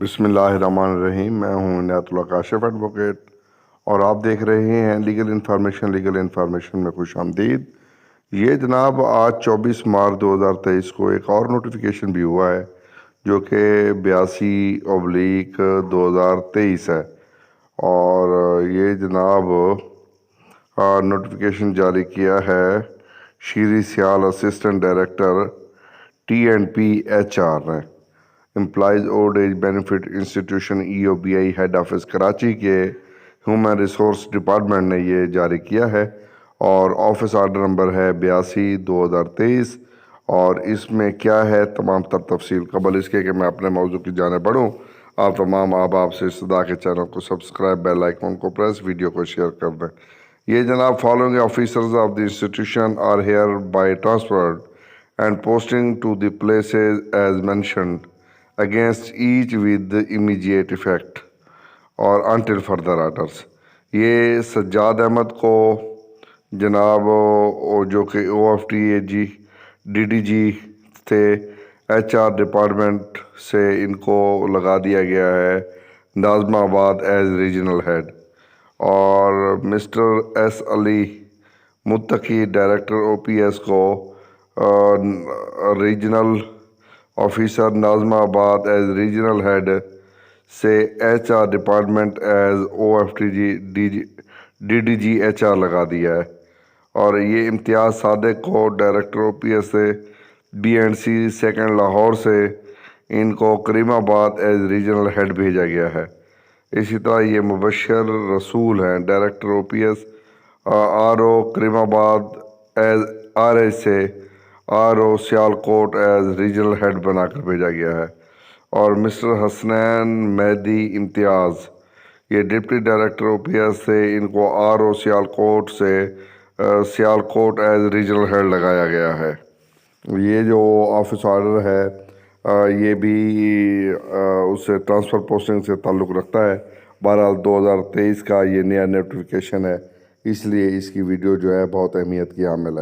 بسم اللہ الرحمن الرحیم۔ میں ہوں عنایت اللہ کاشف ایڈوکیٹ اور آپ دیکھ رہے ہیں لیگل انفارمیشن میں خوش آمدید۔ یہ جناب آج 24 مارچ 2023 کو ایک اور نوٹیفیکیشن بھی ہوا ہے جو کہ 82/2023 ہے، اور یہ جناب نوٹیفیکیشن جاری کیا ہے Sheri Sial assistant director TNP HR نے۔ Employees old age benefit institution EObi head office Karachi کے ہیومن ریسورس ڈپارٹمنٹ نے یہ جاری کیا ہے، اور آفس آرڈر نمبر ہے 82/2023۔ اور اس میں کیا ہے تمام تر تفصیل، قبل اس کے کہ میں اپنے موضوع کی جانب بڑھوں، آپ تمام آپ سے استدا کے چینل کو سبسکرائب، بیل آئیکن کو پریس، ویڈیو کو شیئر کر دیں۔ یہ جناب following officers of the institution are hereby transferred and posting to the places as mentioned against each with immediate effect اور until further orders۔ یہ سجاد احمد کو جناب جو کہ OFTAG DDG تھے HR ڈپارٹمنٹ سے، ان کو لگا دیا گیا ہے ناظم آباد ایز ریجنل ہیڈ، اور مسٹر S علی متقی ڈائریکٹر OPS کو ریجنل آفیسر ناظم آباد ایز ریجنل ہیڈ سے HR department as OFTG DDG HR لگا دیا ہے، اور یہ امتیاز صادق کو ڈائریکٹر OPS سے BNC سیکنڈ لاہور سے ان کو کریم آباد ایز ریجنل ہیڈ بھیجا گیا ہے۔ اسی طرح یہ مبشر رسول ہیں director OPS RO Karimabad as RH سے RO Sialkot as regional head بنا کر بھیجا گیا ہے، اور مسٹر حسنین مہدی امتیاز یہ ڈپٹی ڈائریکٹر OPS سے ان کو RO Sialkot as regional head لگایا گیا ہے۔ یہ جو آفس آرڈر ہے یہ بھی اس سے ٹرانسفر پوسٹنگ سے تعلق رکھتا ہے۔ بہرحال 2023 کا یہ نیا نوٹیفیکیشن ہے، اس لیے اس کی ویڈیو جو ہے بہت اہمیت کی حامل ہے۔